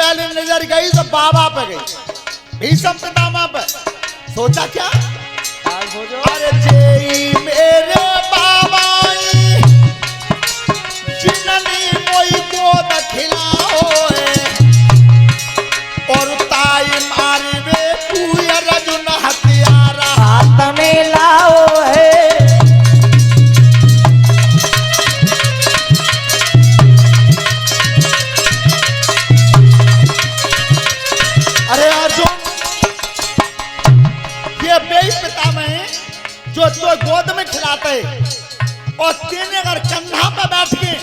पहले नजर गई तो बाबा पे गई, भीष्म पितामह पे। सोचा क्या? अरे जेई मेरे बाबा जिनने कोई गोद खिलाओ और ताई मारी वे तू अर्जुन हथियारा हाथ में लाओ है। अरे अर्जुन, ये बेई पितामह है जो तो गोद में खिलाते और तेने अगर कंधा पे बैठ के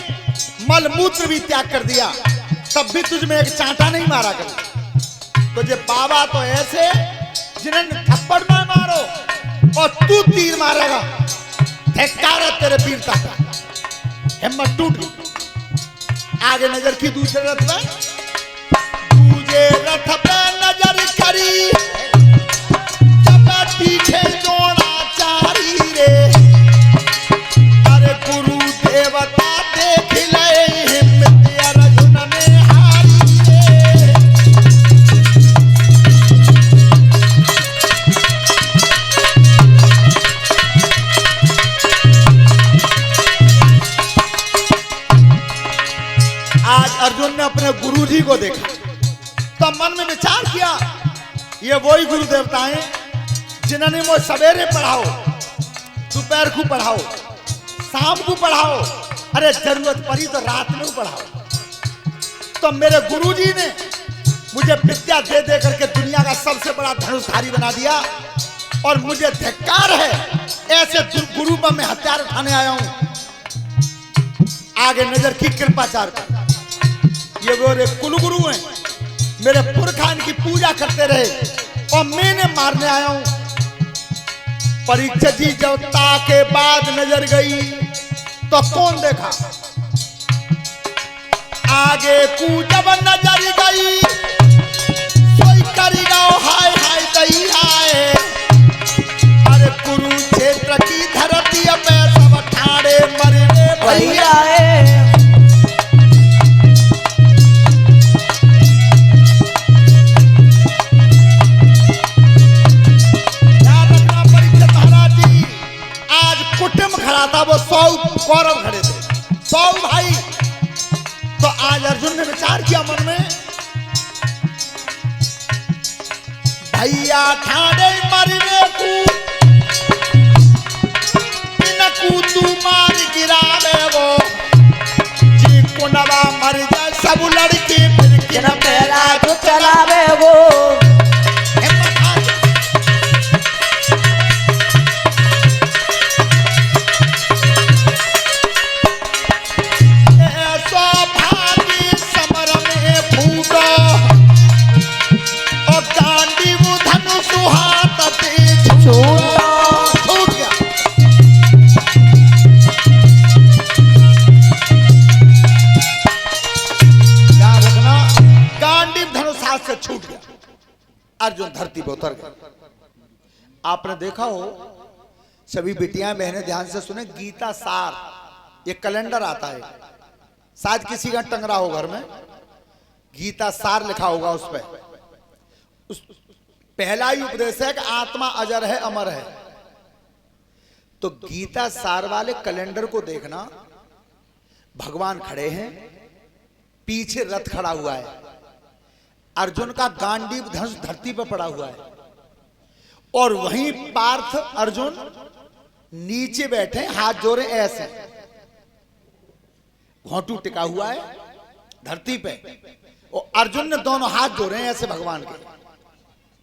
मलमूत्र भी त्याग कर दिया तब भी तुझ में एक चांटा नहीं मारा कर। तुझे बाबा तो ऐसे जिन्हें थप्पड़ में मारो और तू तीर मारेगा। धिक्कार है तेरे वीरता का, हिम्मत टूट गई। आगे नजर की दूसरे रथ में, दूजे रथ पे नजर करी जब पीछे द्रोणाचारी रे। अरे गुरु देवता देख ले हिम्मत अर्जुन ने हारी रे। आज अर्जुन ने अपने गुरुजी को देखा तो मन में विचार किया, ये वही गुरु देवता हैं जिन्होंने वो सवेरे पढ़ाओ, दोपहर को पढ़ाओ, शाम को पढ़ाओ, अरे जरूरत पड़ी तो रात में पढ़ाओ। तो मेरे गुरुजी ने मुझे विद्या दे दे करके दुनिया का सबसे बड़ा धनुषधारी बना दिया और मुझे धिक्कार है ऐसे गुरु पर मैं हथियार उठाने आया हूं। आगे नजर की कृपाचार पर, ये वो रे कुलगुरु हैं, मेरे पुरखा इनकी पूजा करते रहे और मैंने मारने आया हूं। परीक्षा जी जब के बाद नजर गई तो कौन देखा? आगे को जब नजर गई सोई करेगा हाय हाय दई आए। अरे कुरुक्षेत्र की धरती पे सब ठाड़े मरने भैया था। वो 100 कौरव खड़े थे, 100 भाई। तो आज अर्जुन ने विचार किया मन में, भैया ठाड़े मरने को तू मार गिरावे वो जी कुनवा मर जाए सब लड़के फिर किन पहला तो चलावे वो। अर्जुन धरती पर उतर गया। आपने देखा हो, सभी बेटियां बहनें ध्यान से सुने, गीता सार ये कैलेंडर आता है, शायद किसी का टंग रहा हो घर में, गीता सार लिखा होगा उस पर। उस पहला ही उपदेश है कि आत्मा अजर है अमर है। तो गीता सार वाले कैलेंडर को देखना, भगवान खड़े हैं, पीछे रथ खड़ा हुआ है, अर्जुन का गांडीव धनुष धरती पर पड़ा हुआ है और वहीं पार्थ अर्जुन नीचे बैठे हाथ जोड़े ऐसे, घोंटू टिका हुआ है धरती पे और अर्जुन ने दोनों हाथ जोड़े ऐसे भगवान के।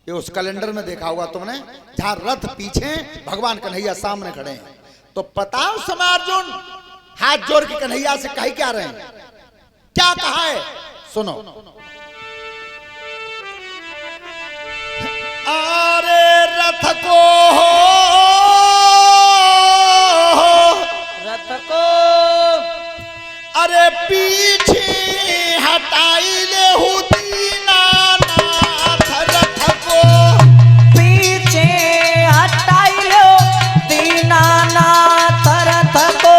ये उस कैलेंडर में देखा होगा तुमने, जहां रथ पीछे भगवान कन्हैया सामने खड़े हैं। तो पता उस समय अर्जुन हाथ जोड़ के कन्हैया से कह क्या रहे हैं, क्या कहा है, सुनो। अरे रथ को अरे पीछे हटाई ले दीनानाथ, रथ को पीछे हटाई लो दीनानाथ, रथ को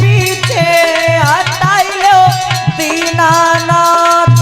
पीछे हटाई लो दीनानाथ।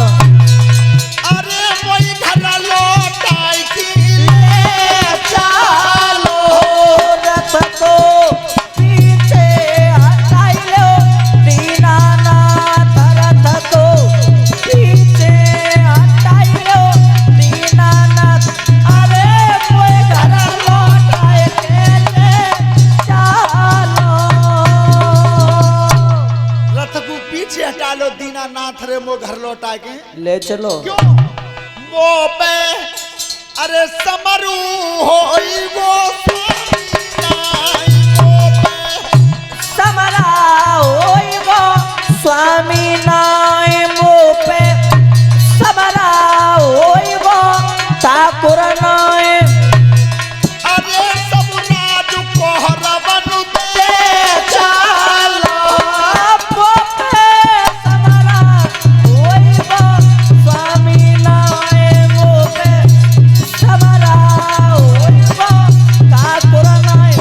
ले चलो। क्यों वो पे अरे समरू होई वो समरा होई वो स्वामी नाय मो पे समरा होई वो ठाकुर नाय अरे सब राज कोहरवन दे चालो मो पे समरा होई वो स्वामी नाय मो पे समरा होई वो ठाकुर नाय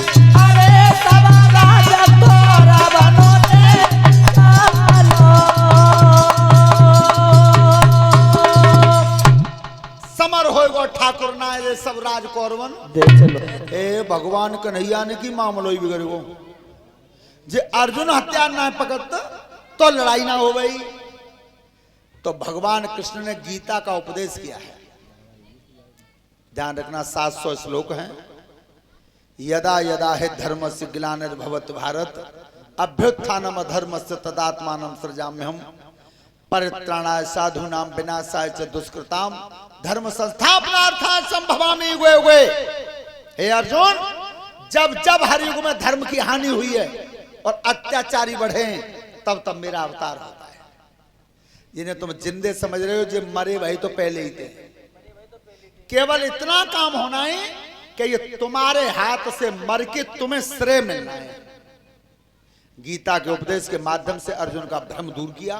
अरे समरा जतोरा बनो दे चालो। समर होएगो ठाकुर ना ये सब राज कौरवन दे चलो। ए भगवान कन्हैया ने की मामलो ही बिगड़ गो जे अर्जुन हत्यार ना पकड़त तो लड़ाई ना हो गई। तो भगवान कृष्ण ने गीता का उपदेश किया है, ध्यान रखना 700 श्लोक हैं। यदा यदा हि धर्मस्य ग्लानिर्भवति भारत अभ्युत्थानम अधर्मस्य तदात्मानं सृजाम्यहम् परित्राणाय साधूनां विनाशाय च दुष्कृताम धर्म संस्थापनार्थाय संभवामि युगे युगे। हे अर्जुन, जब जब हर युग में धर्म की हानि हुई है और अत्याचारी बढ़े तब तब मेरा अवतार होता है। जिन्हें तुम जिंदे समझ रहे हो, जो मरे वही तो पहले ही थे। केवल इतना काम होना है कि ये तुम्हारे हाथ से मर के तुम्हें श्रेय मिलना है। गीता के उपदेश के माध्यम से अर्जुन का भ्रम दूर किया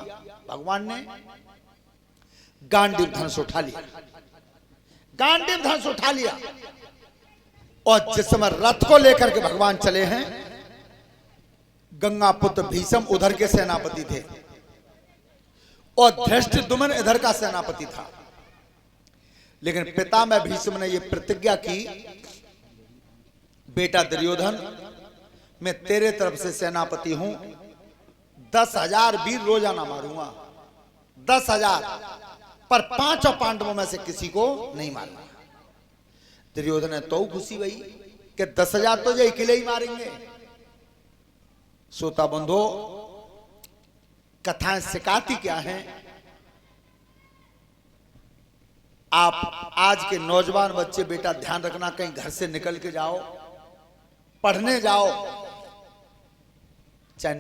भगवान ने। गांडीव धनुष उठा लिया, गांडीव धनुष उठा लिया और जिस समय रथ को लेकर के भगवान चले हैं, गंगा पुत्र भीष्म उधर के सेनापति थे और धृष्टद्युम्न इधर का सेनापति था। लेकिन पिता में भीष्म ने यह प्रतिज्ञा की, बेटा दुर्योधन, मैं तेरे तरफ से सेनापति हूं, 10,000 वीर रोजाना मारूंगा, 10,000, पर 5 पांडवों में से किसी को नहीं मारना। दुर्योधन ने तो खुशी हुई कि 10,000 तो जो अकेले ही मारेंगे। श्रोता बंधो, कथाएं सिखाती क्या हैं? आप आज के नौजवान बच्चे बेटा ध्यान रखना, कहीं घर से निकल के जाओ, पढ़ने जाओ, चाहे